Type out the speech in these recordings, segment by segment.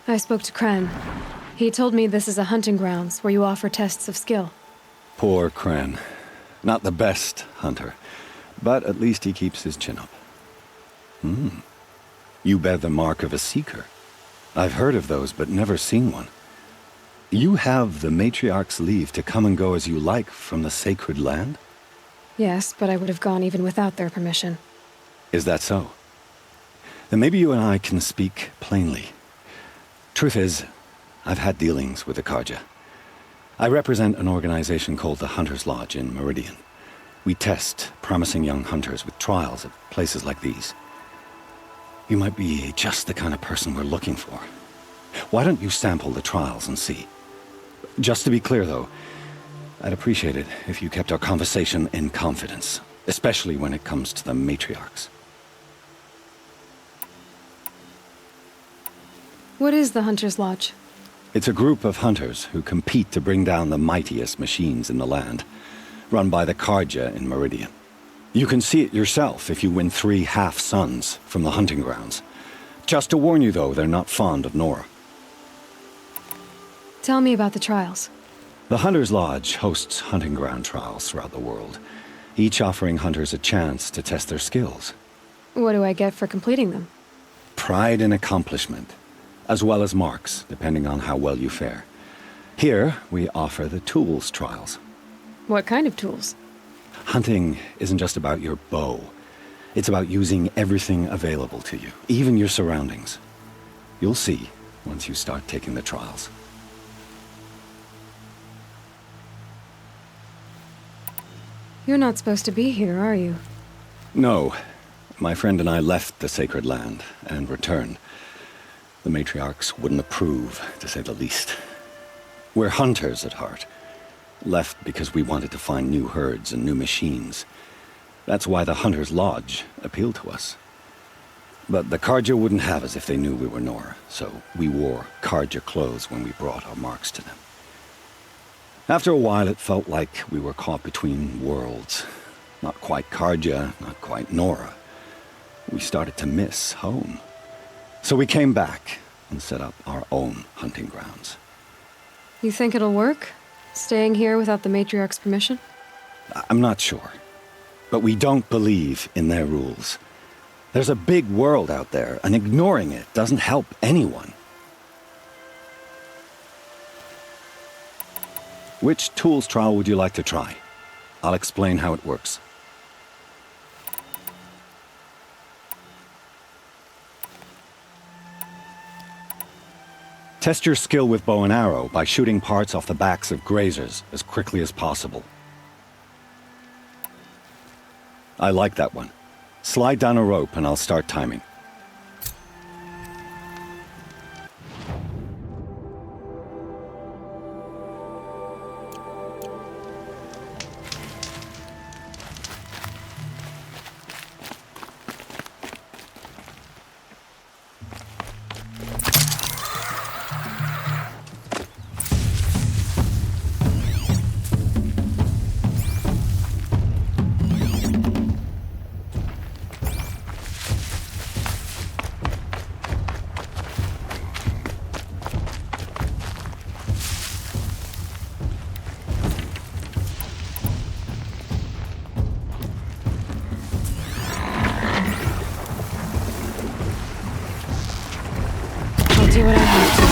I spoke to Kren. He told me this is a hunting grounds where you offer tests of skill. Poor Kren. Not the best hunter, but at least he keeps his chin up. You bear the mark of a seeker. I've heard of those, but never seen one. You have the Matriarch's leave to come and go as you like from the sacred land? Yes, but I would have gone even without their permission. Is that so? Then maybe you and I can speak plainly. Truth is, I've had dealings with the R.J.A.B. I represent an organization called the Hunter's Lodge in Meridian. We test promising young hunters with trials at places like these. You might be just the kind of person we're looking for. Why don't you sample the trials and see? Just to be clear, though, I'd appreciate it if you kept our conversation in confidence, especially when it comes to the matriarchs. What is the Hunter's Lodge? It's a group of hunters who compete to bring down the mightiest machines in the land, run by the R.J.A.B. in Meridian. You can see it yourself if you win 3 half-suns from the hunting grounds. Just to warn you, though, they're not fond of Nora. Tell me about the trials. The Hunter's Lodge hosts hunting ground trials throughout the world, each offering hunters a chance to test their skills. What do I get for completing them? Pride and accomplishment, as well as marks, depending on how well you fare. Here, we offer the tools trials. What kind of tools? Hunting isn't just about your bow. It's about using everything available to you, even your surroundings. You'll see once you start taking the trials. You're not supposed to be here, are you? No. My friend and I left the sacred land and returned. The matriarchs wouldn't approve, to say the least. We're hunters at heart. Left because we wanted to find new herds and new machines. That's why the Hunter's Lodge appealed to us. But the R.J.A.B. wouldn't have us if they knew we were Nora, so we wore R.J.A.B. clothes when we brought our marks to them. After a while, it felt like we were caught between worlds. Not quite R.J.A.B., not quite Nora. We started to miss home. So we came back and set up our own hunting grounds. You think it'll work? Staying here without the Matriarch's permission? I'm not sure. But we don't believe in their rules. There's a big world out there, and ignoring it doesn't help anyone. Which tools trial would you like to try? I'll explain how it works. Test your skill with bow and arrow by shooting parts off the backs of grazers as quickly as possible. I like that one. Slide down a rope and I'll start timing. Do what I have to.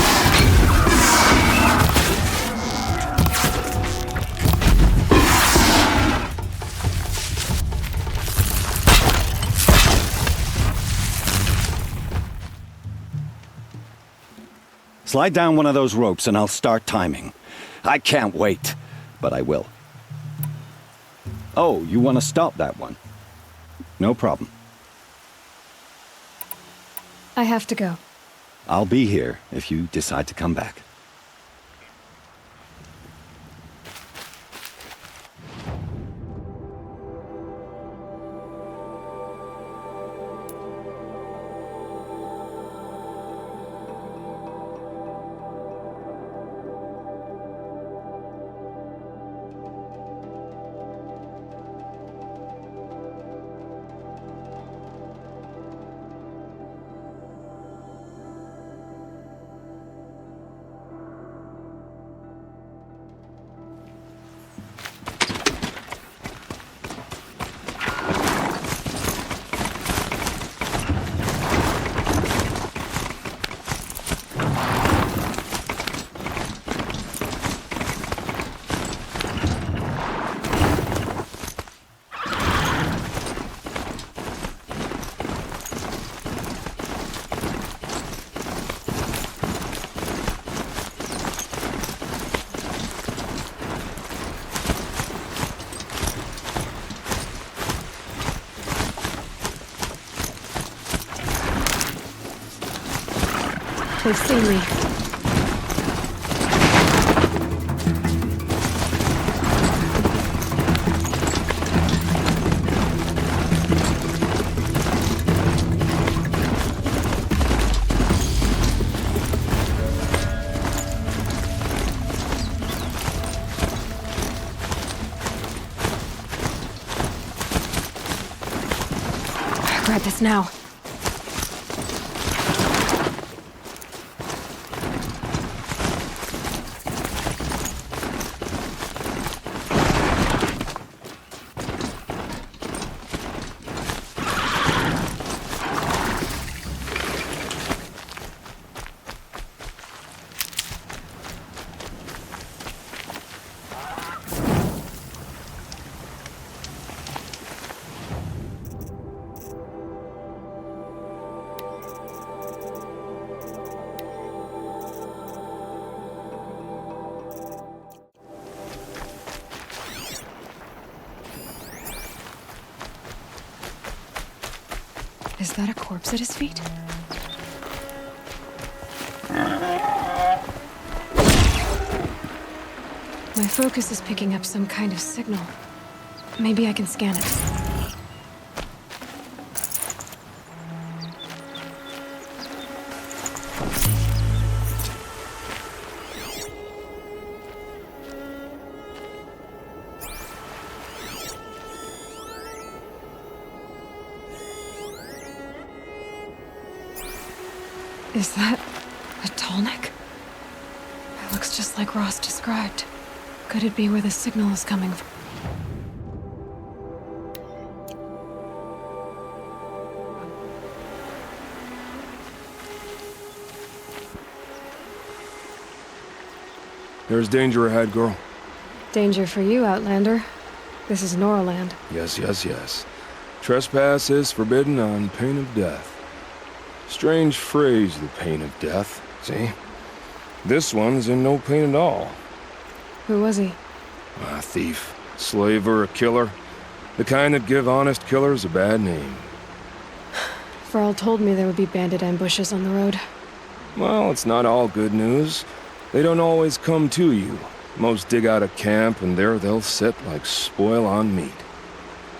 Slide down one of those ropes and I'll start timing. I can't wait, but I will. Oh, you want to stop that one? No problem. I have to go. I'll be here if you decide to come back. They've seen me. Grab this now. Is that a corpse at his feet? My focus is picking up some kind of signal. Maybe I can scan it. Is that a tall neck? It looks just like Ross described. Could it be where the signal is coming from? There's danger ahead, girl. Danger for you, Outlander. This is Noraland. Yes, yes, yes. Trespass is forbidden on pain of death. Strange phrase, the pain of death, see? This one's in no pain at all. Who was he? A thief, slaver, a killer. The kind that give honest killers a bad name. Varl told me there would be bandit ambushes on the road. Well, it's not all good news. They don't always come to you. Most dig out a camp, and there they'll sit like spoil on meat.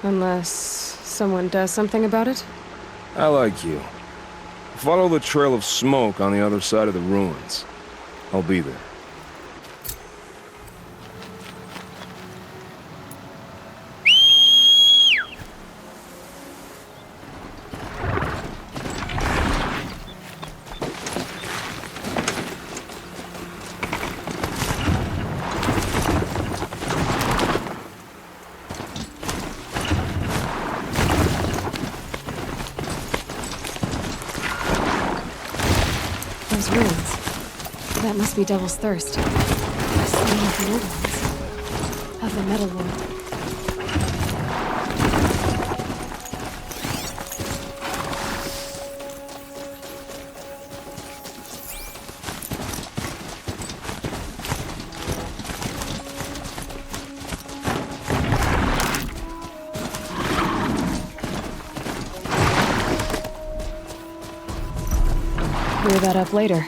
Unless someone does something about it? I like you. Follow the trail of smoke on the other side of the ruins. I'll be there. Those ruins. That must be Devil's Thirst. Some of the old ones. Of the metal world. Clear that up later.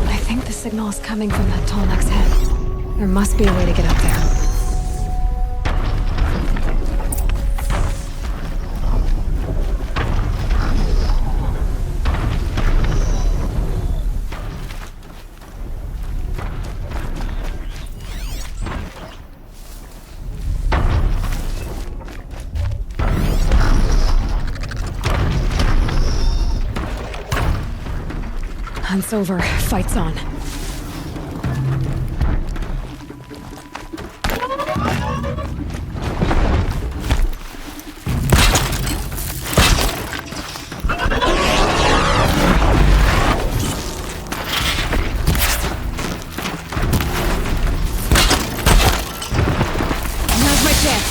I think the signal is coming from that tall neck's head. There must be a way to get up there. Hunt's over. Fight's on. Now's my chance.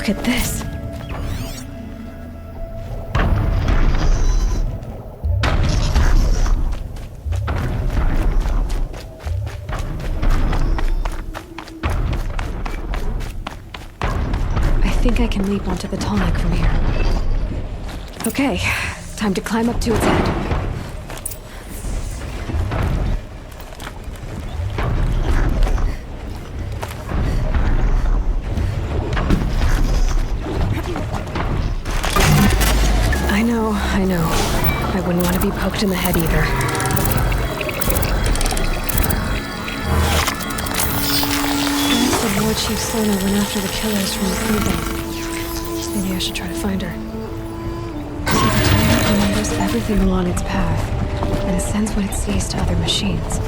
Look at this. I think I can leap onto the tall neck from here. Okay, time to climb up to its head. I know. I wouldn't want to be poked in the head either. I guess the War Chief Sona went after the killers from the prison. Maybe I should try to find her. See, the tile remembers everything along its path, and sends what it sees to other machines.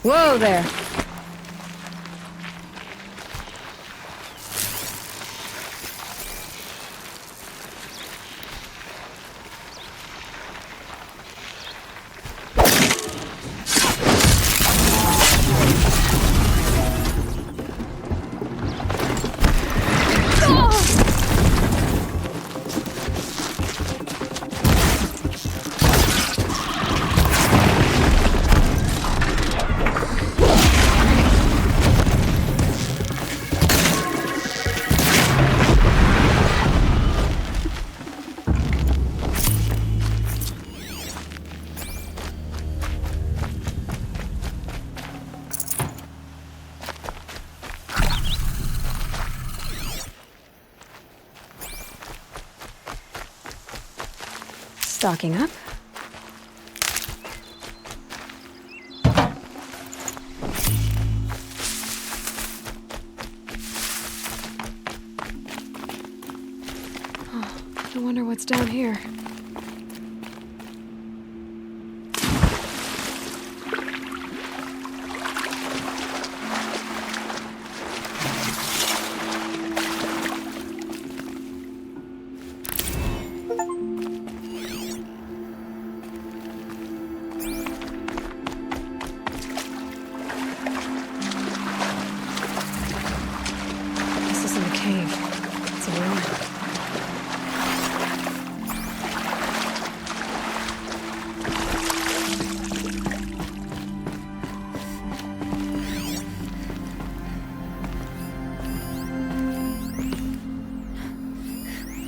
Whoa there! Stocking up. Oh, I wonder what's down here. This isn't a cave. It's a ruin.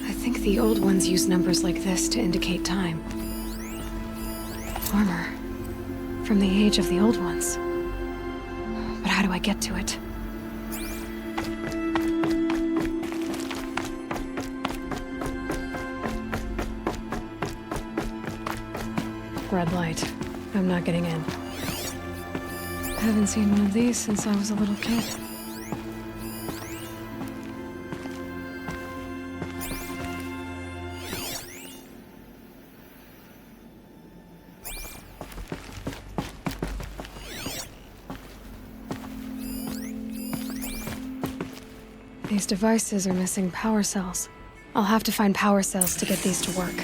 I think the old ones use numbers like this to indicate time. Armor. From the age of the old ones. But how do I get to it? Red light. I'm not getting in. Haven't seen one of these since I was a little kid. These devices are missing power cells. I'll have to find power cells to get these to work.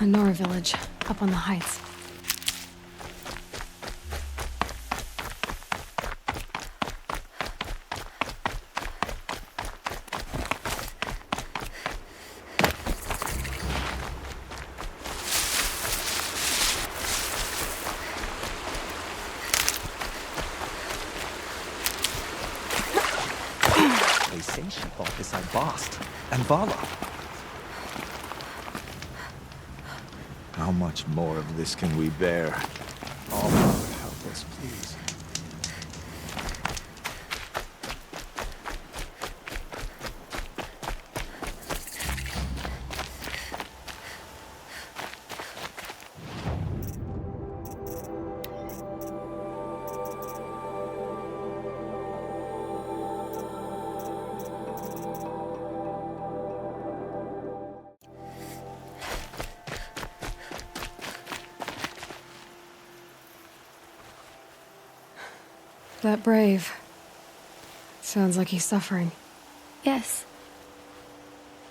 A Nora village, up on the heights. They say she fought beside Bast and Vala. How much more of this can we bear? Oh, Lord, help us, please. That brave. Sounds like he's suffering. Yes.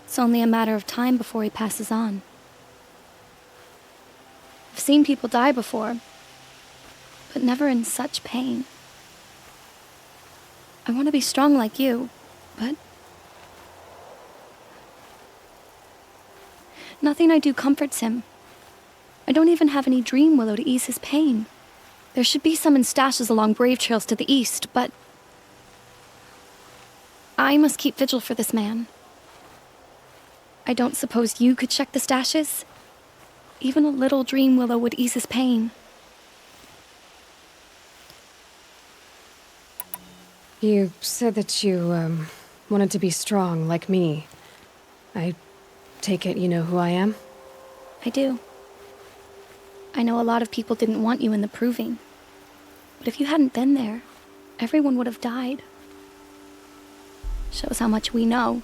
It's only a matter of time before he passes on. I've seen people die before, but never in such pain. I want to be strong like you, but nothing I do comforts him. I don't even have any dream willow to ease his pain. There should be some in stashes along brave trails to the east, but I must keep vigil for this man. I don't suppose you could check the stashes? Even a little dream willow would ease his pain. You said that you, wanted to be strong, like me. I take it you know who I am? I do. I know a lot of people didn't want you in the proving. But if you hadn't been there, everyone would have died. Shows how much we know.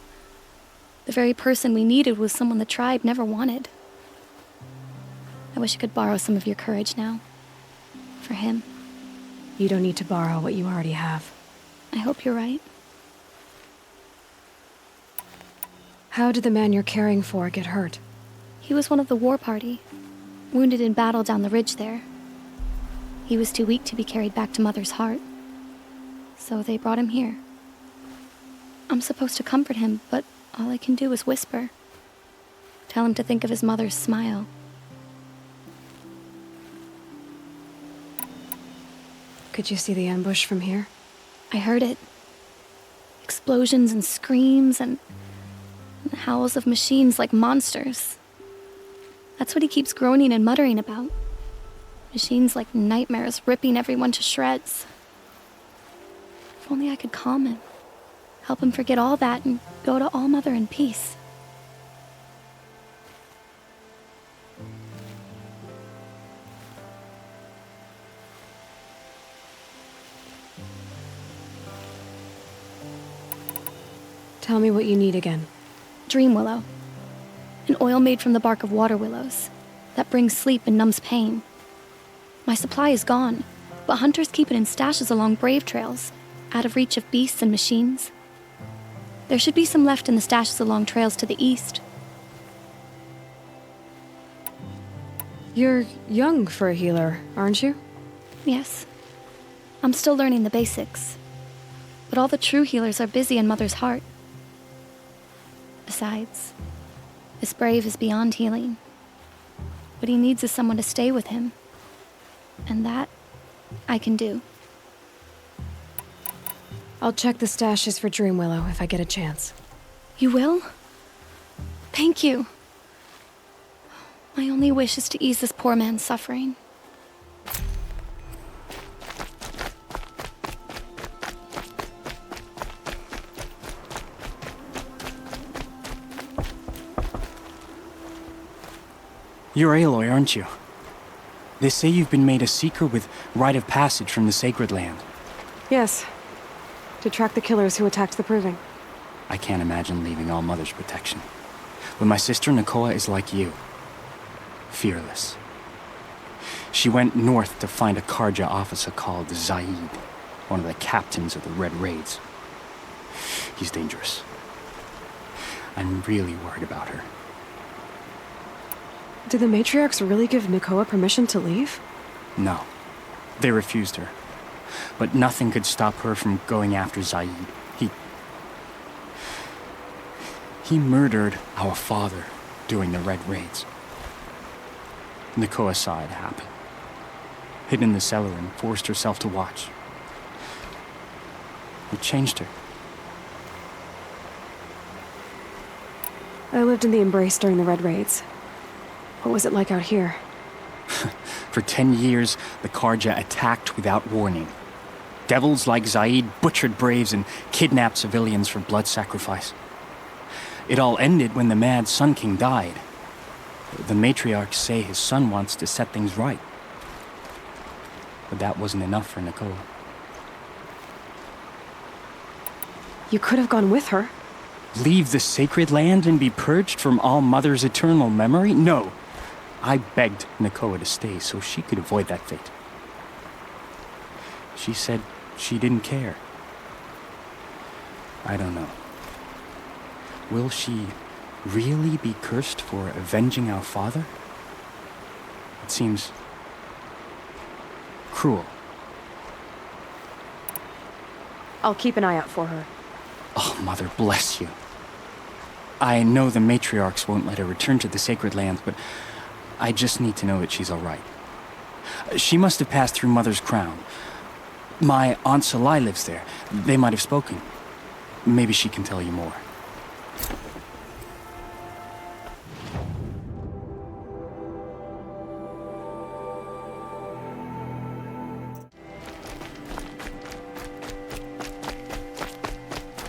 The very person we needed was someone the tribe never wanted. I wish I could borrow some of your courage now. For him. You don't need to borrow what you already have. I hope you're right. How did the man you're caring for get hurt? He was one of the war party, wounded in battle down the ridge there. He was too weak to be carried back to Mother's heart. So they brought him here. I'm supposed to comfort him, but all I can do is whisper. Tell him to think of his mother's smile. Could you see the ambush from here? I heard it. Explosions and screams and howls of machines like monsters. That's what he keeps groaning and muttering about. Machines like nightmares ripping everyone to shreds. If only I could calm him. Help him forget all that and go to All Mother in peace. Tell me what you need again. Dream willow. An oil made from the bark of water willows that brings sleep and numbs pain. My supply is gone, but hunters keep it in stashes along brave trails, out of reach of beasts and machines. There should be some left in the stashes along trails to the east. You're young for a healer, aren't you? Yes. I'm still learning the basics. But all the true healers are busy in Mother's heart. Besides, this brave is beyond healing. What he needs is someone to stay with him. And that, I can do. I'll check the stashes for Dream Willow if I get a chance. You will? Thank you. My only wish is to ease this poor man's suffering. You're Aloy, aren't you? They say you've been made a seeker with rite of passage from the Sacred Land. Yes. To track the killers who attacked the Proving. I can't imagine leaving All Mother's protection. But my sister Nakoa is like you. Fearless. She went north to find a Karja officer called R.J.A.B, one of the captains of the Red Raids. He's dangerous. I'm really worried about her. Did the matriarchs really give Nakoa permission to leave? No. They refused her. But nothing could stop her from going after R.J.A.B. He murdered our father during the Red Raids. Nakoa saw it happen. Hid in the cellar and forced herself to watch. It changed her. I lived in the Embrace during the Red Raids. What was it like out here? For 10 years, the Karja attacked without warning. Devils like R.J.A.B butchered braves and kidnapped civilians for blood sacrifice. It all ended when the mad Sun King died. The matriarchs say his son wants to set things right. But that wasn't enough for Nakoa. You could have gone with her. Leave the Sacred Land and be purged from All Mother's eternal memory? No. I begged Nakoa to stay so she could avoid that fate. She said she didn't care. I don't know. Will she really be cursed for avenging our father? It seems cruel. I'll keep an eye out for her. Oh, Mother bless you. I know the matriarchs won't let her return to the Sacred Lands, but I just need to know that she's all right. She must have passed through Mother's crown. My Aunt Salai lives there. They might have spoken. Maybe she can tell you more.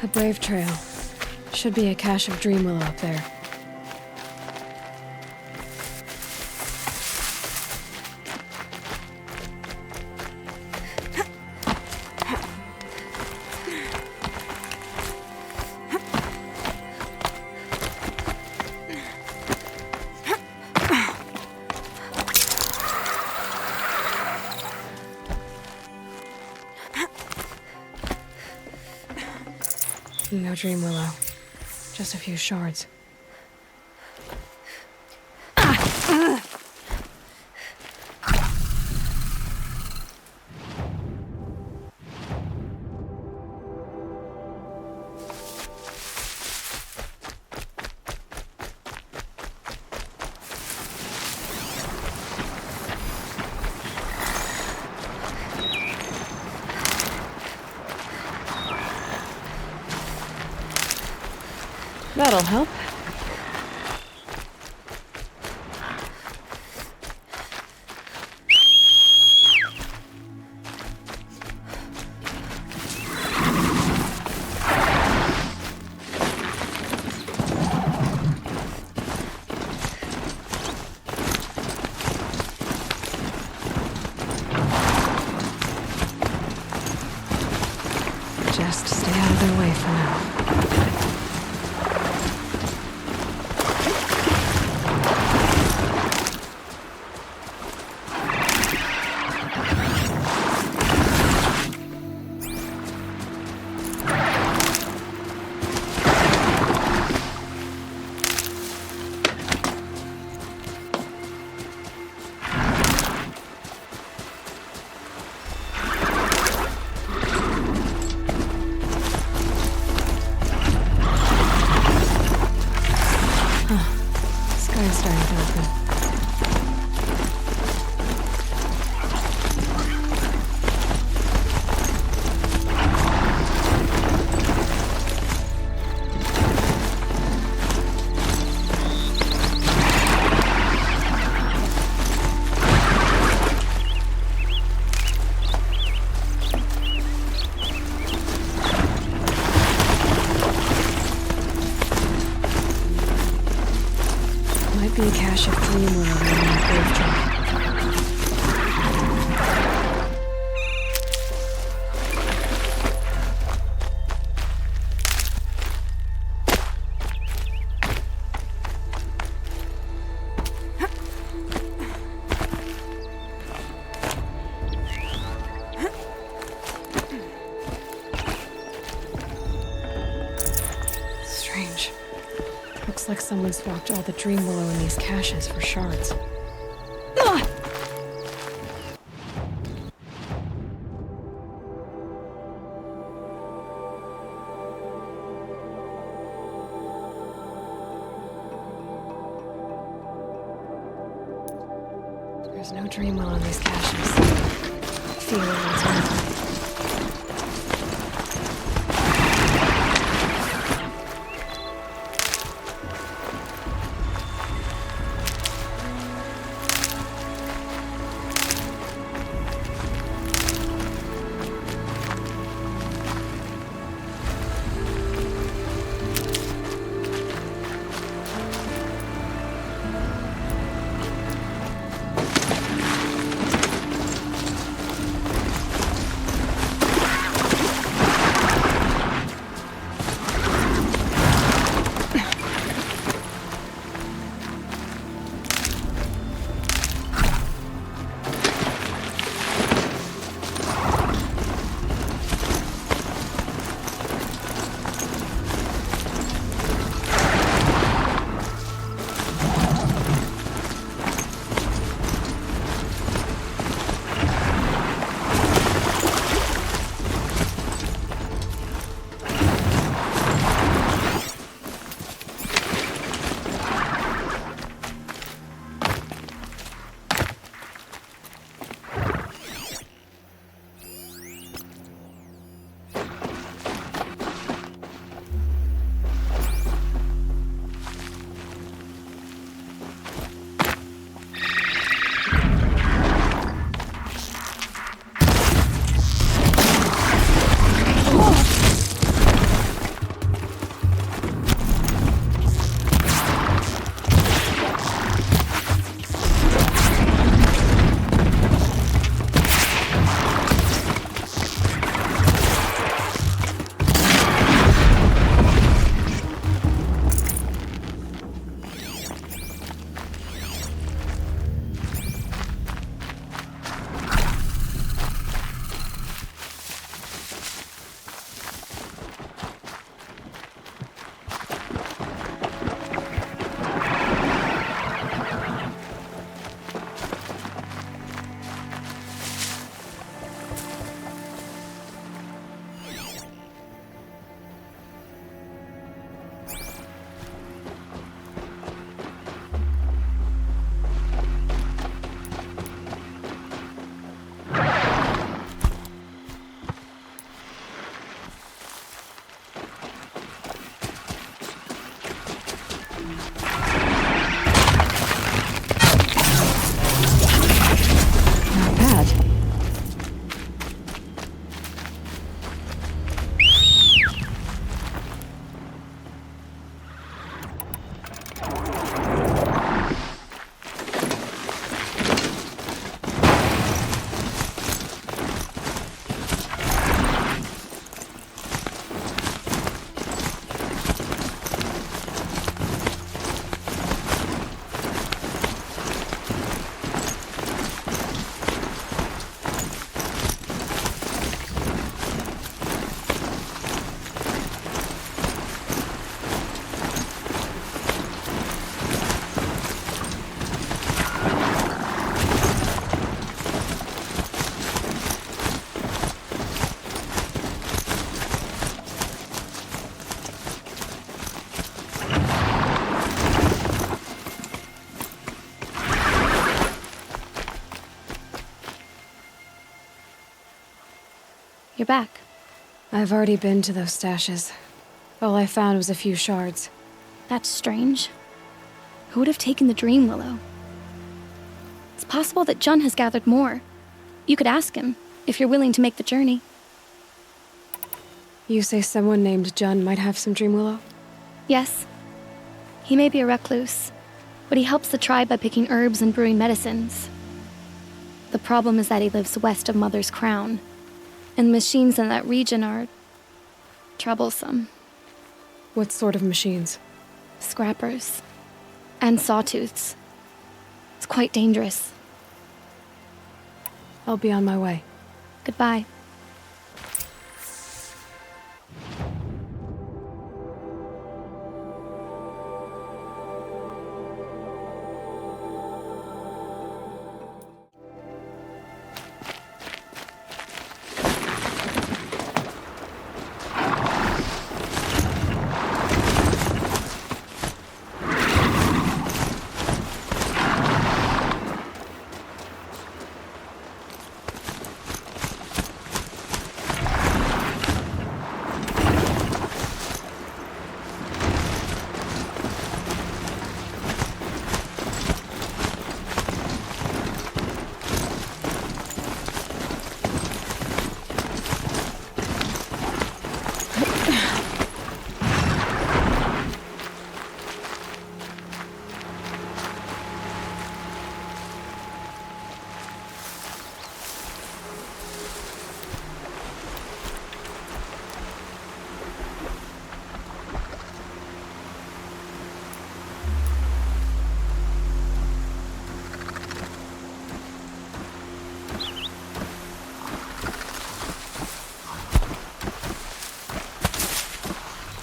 A brave trail. Should be a cache of Dreamwillow up there. No Dreamwillow. Just a few shards. That'll help. Just stay out of their way for now. Sky's starting to open. Might be a cache of Dreamwillow in that grave trunk. Strange. Looks like someone swapped all the Dreamwillow in these caches for shards. There's no Dreamwillow in these caches. Feel what's happening. back. I've already been to those stashes. All I found was a few shards. That's strange. Who would have taken the Dream Willow? It's possible that Jun has gathered more. You could ask him, if you're willing to make the journey. You say someone named Jun might have some Dream Willow? Yes. He may be a recluse, but he helps the tribe by picking herbs and brewing medicines. The problem is that he lives west of Mother's Crown, and machines in that region are troublesome. What sort of machines? Scrappers. And sawtooths. It's quite dangerous. I'll be on my way. Goodbye.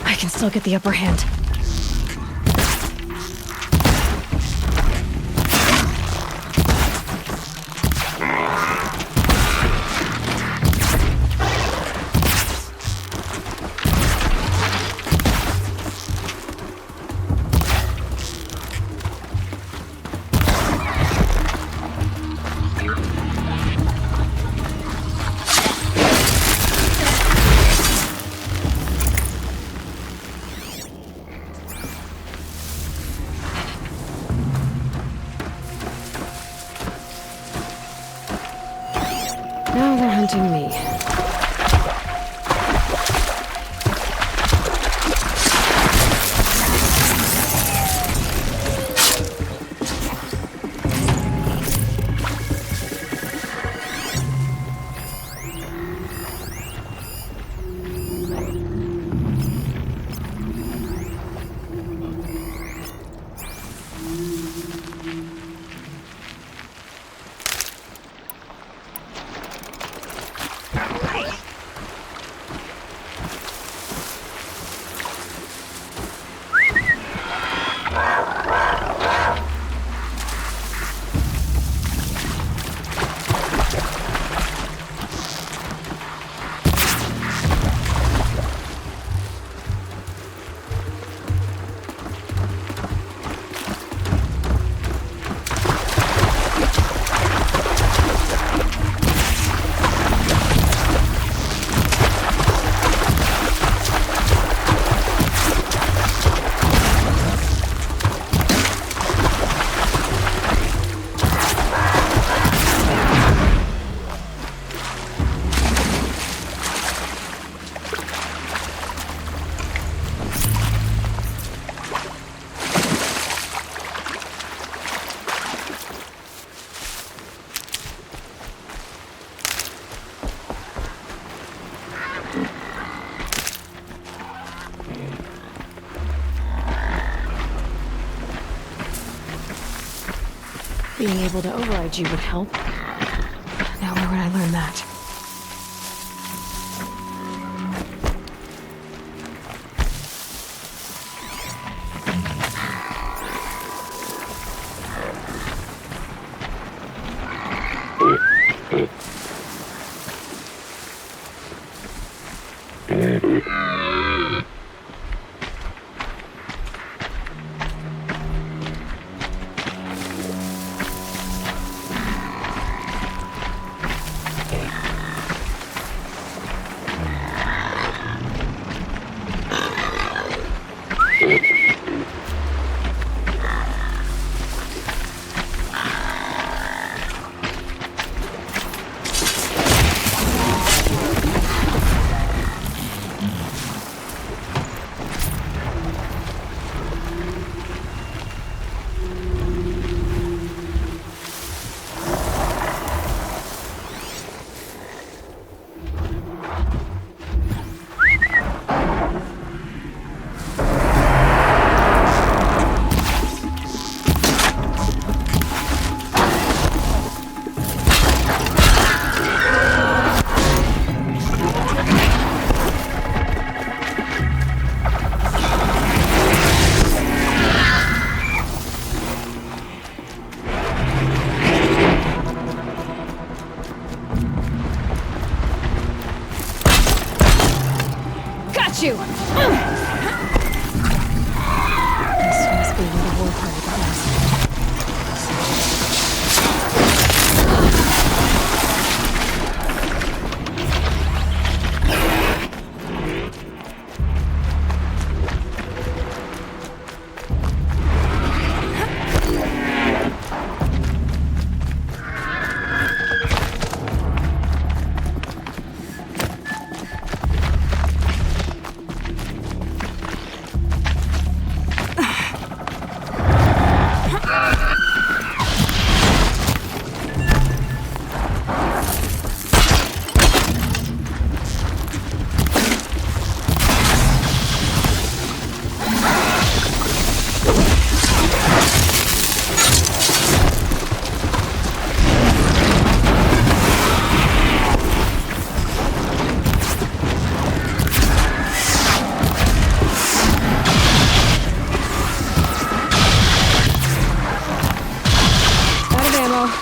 I can still get the upper hand. Now they're hunting me. Being able to override you would help. Now where would I learn that? got you! This must be where the war party got lost.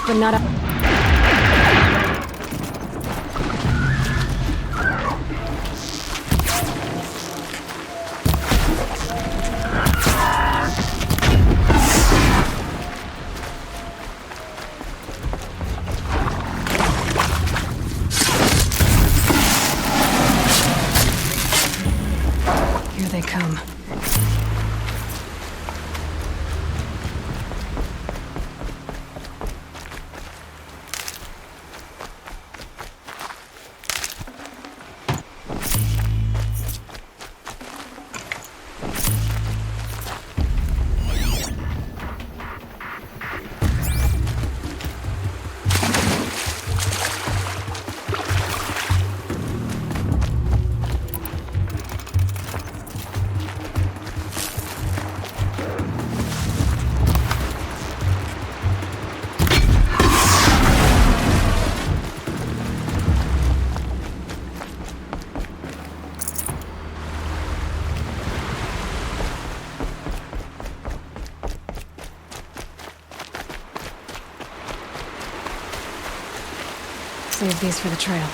But not a... Here they come. Save these for the trail.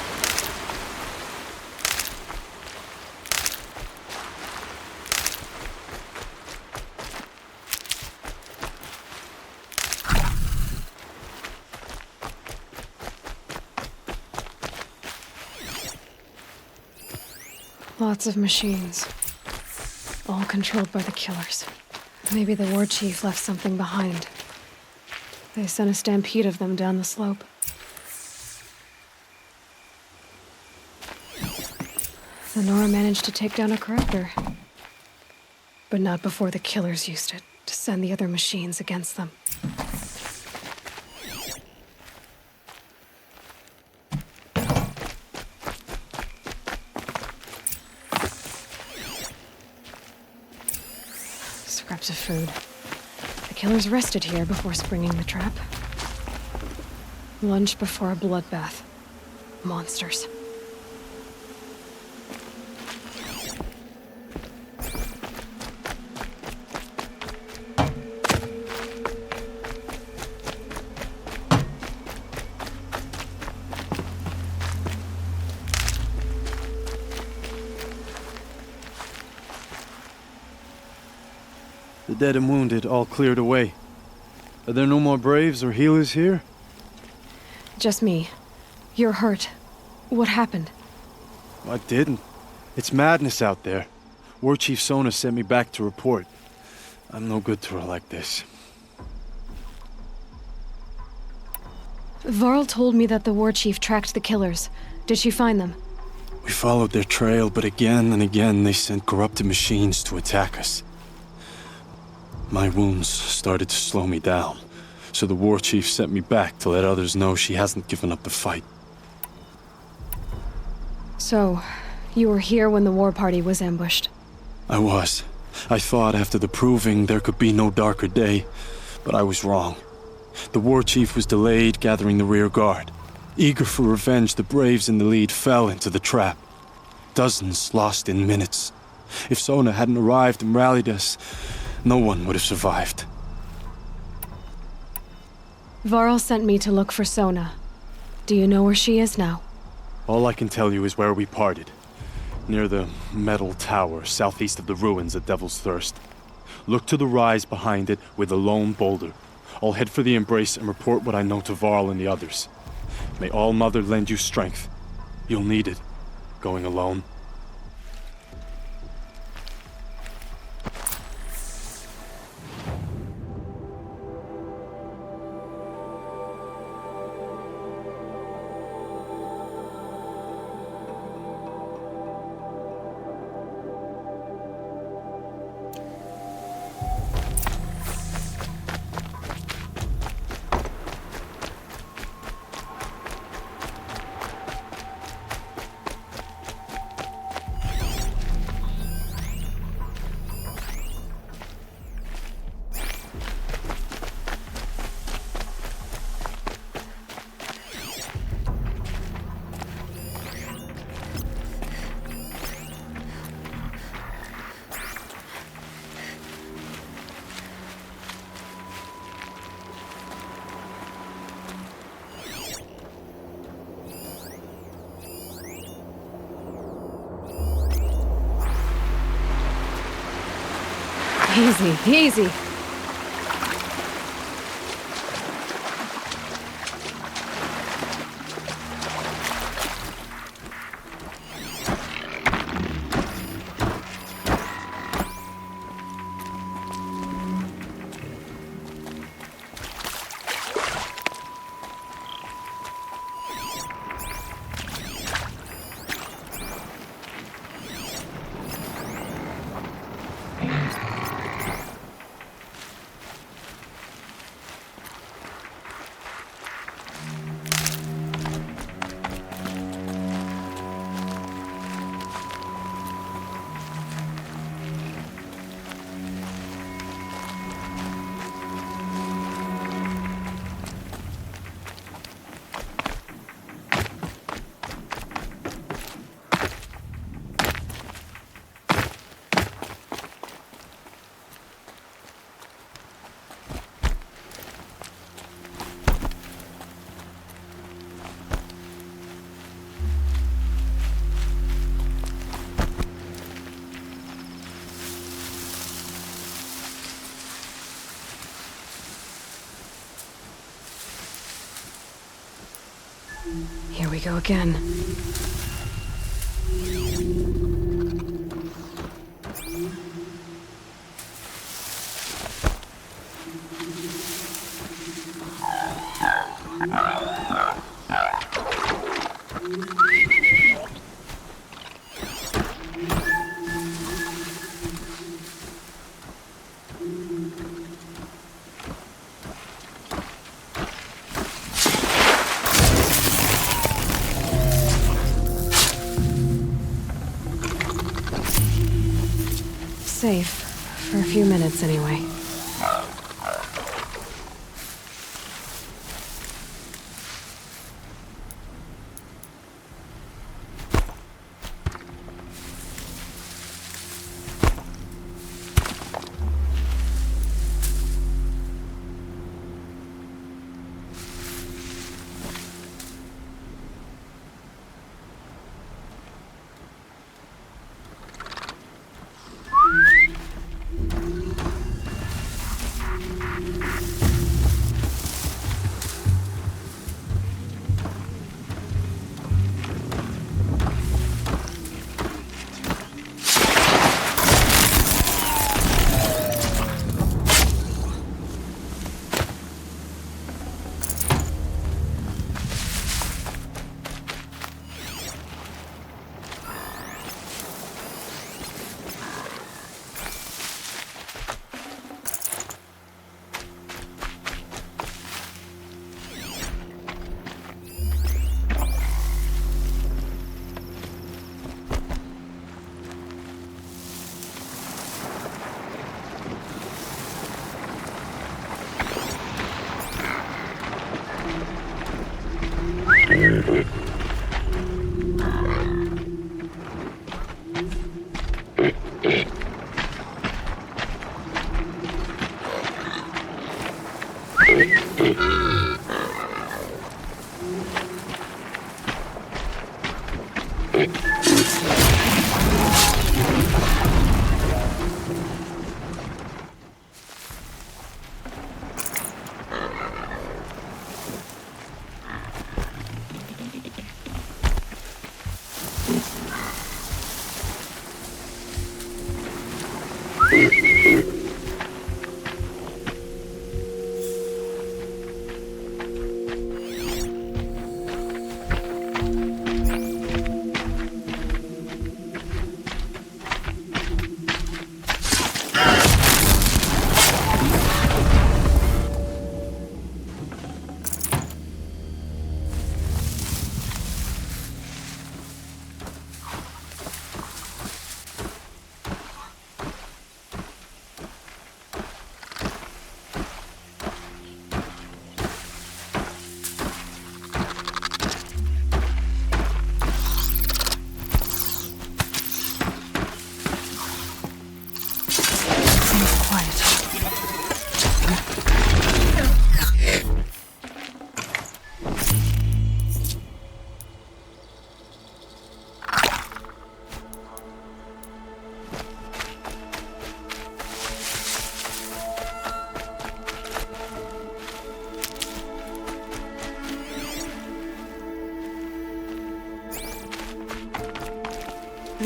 Lots of machines. All controlled by the killers. Maybe the war chief left something behind. They sent a stampede of them down the slope. The Nora managed to take down a corruptor. But not before the killers used it to send the other machines against them. Scraps of food. The killers rested here before springing the trap. Lunch before a bloodbath. Monsters. The dead and wounded all cleared away. Are there no more braves or healers here? Just me. You're hurt. What happened? I didn't. It's madness out there. War Chief Sona sent me back to report. I'm no good to her like this. Varl told me that the war chief tracked the killers. Did she find them? We followed their trail, but again and again they sent corrupted machines to attack us. My wounds started to slow me down, so the war chief sent me back to let others know she hasn't given up the fight. So, you were here when the war party was ambushed? I was. I thought after the proving there could be no darker day, but I was wrong. The war chief was delayed gathering the rear guard. Eager for revenge, the braves in the lead fell into the trap. Dozens lost in minutes. If Sona hadn't arrived and rallied us, no one would have survived. Varl sent me to look for Sona. Do you know where she is now? All I can tell you is where we parted. Near the metal tower, southeast of the ruins at Devil's Thirst. Look to the rise behind it with a lone boulder. I'll head for the embrace and report what I know to Varl and the others. May All Mother lend you strength. You'll need it, going alone. Easy, easy. Here we go again. Safe. For a few minutes, anyway.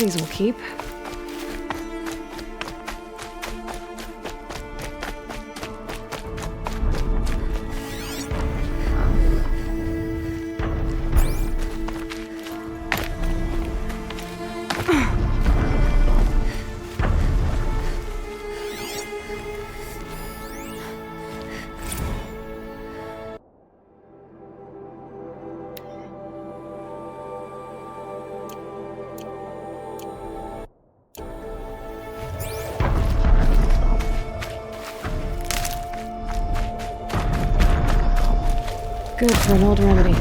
these will keep. Good for an old remedy.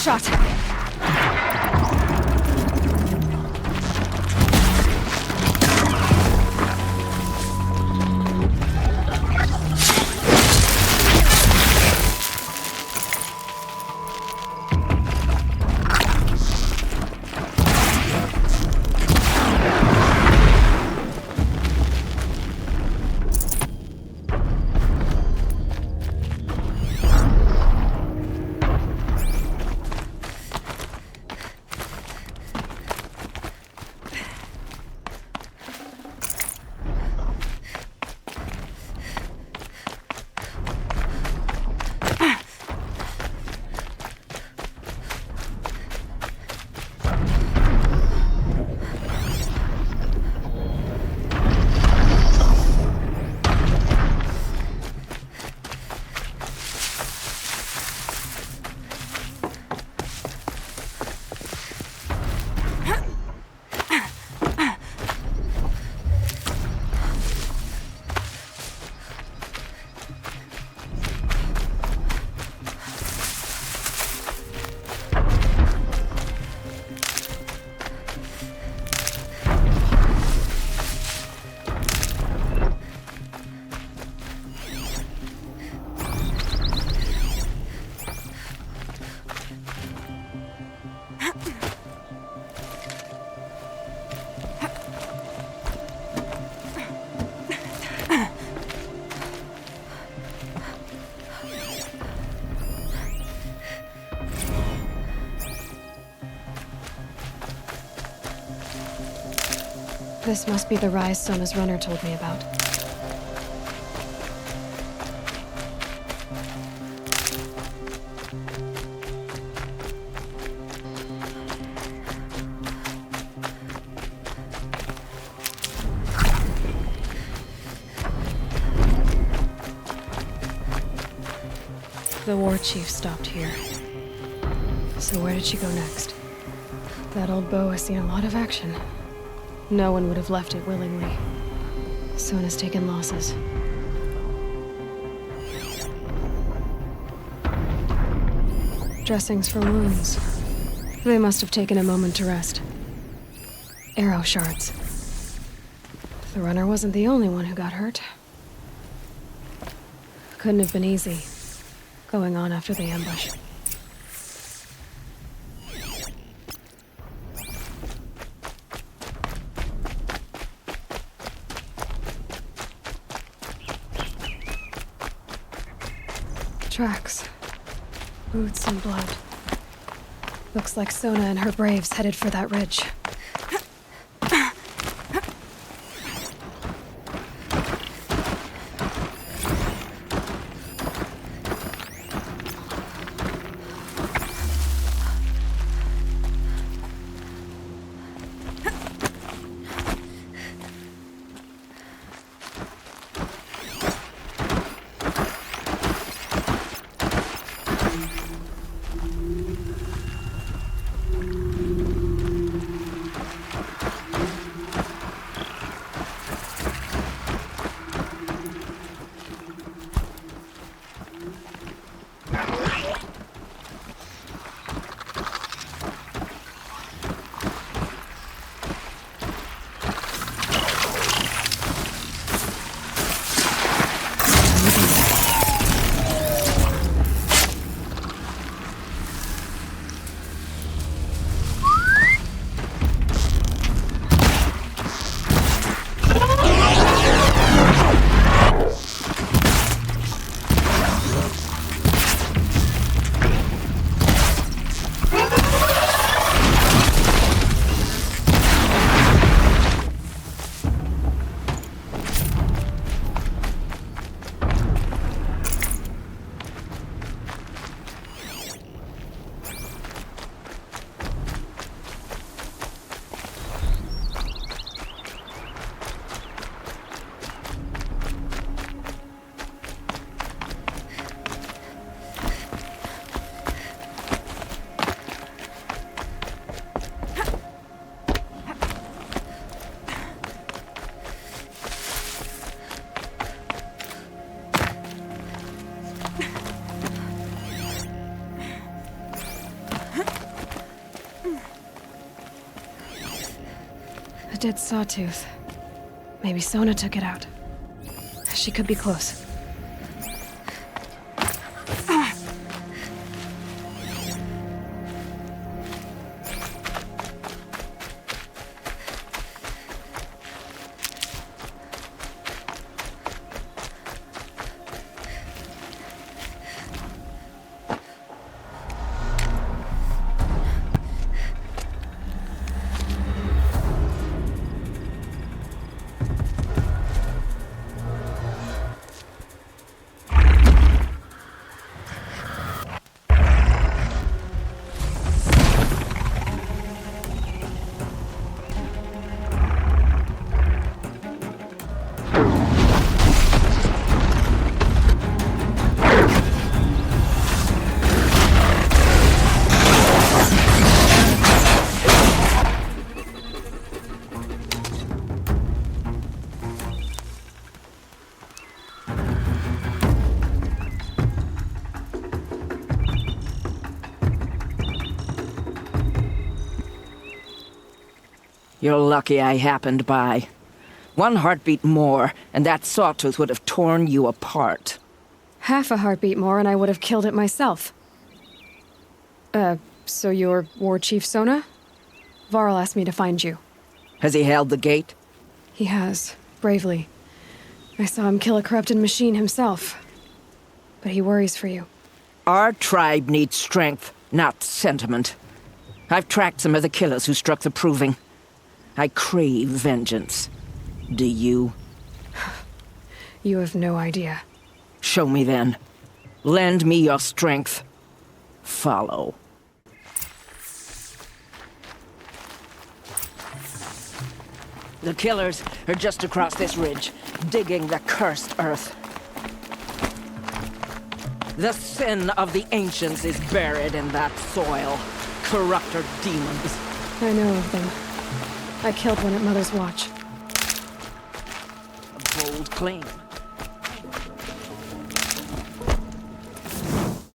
Shot. This must be the rise Sona's runner told me about. The war chief stopped here. So where did she go next? That old bow has seen a lot of action. No one would have left it willingly. Sona's taken losses. Dressings for wounds. They must have taken a moment to rest. Arrow shards. The runner wasn't the only one who got hurt. Couldn't have been easy. going on after the ambush. Tracks. Boots and blood. Looks like Sona and her braves headed for that ridge. A dead sawtooth. Maybe Sona took it out. She could be close. You're lucky I happened by. One heartbeat more, and that sawtooth would have torn you apart. Half a heartbeat more and I would have killed it myself. So you're War Chief Sona? Varl asked me to find you. Has he held the gate? He has, bravely. I saw him kill a corrupted machine himself. But he worries for you. Our tribe needs strength, not sentiment. I've tracked some of the killers who struck the Proving. I crave vengeance. Do you? You have no idea. Show me then. Lend me your strength. Follow. The killers are just across this ridge, digging the cursed earth. The sin of the ancients is buried in that soil. Corrupter demons. I know of them. I killed one at Mother's Watch. A bold claim.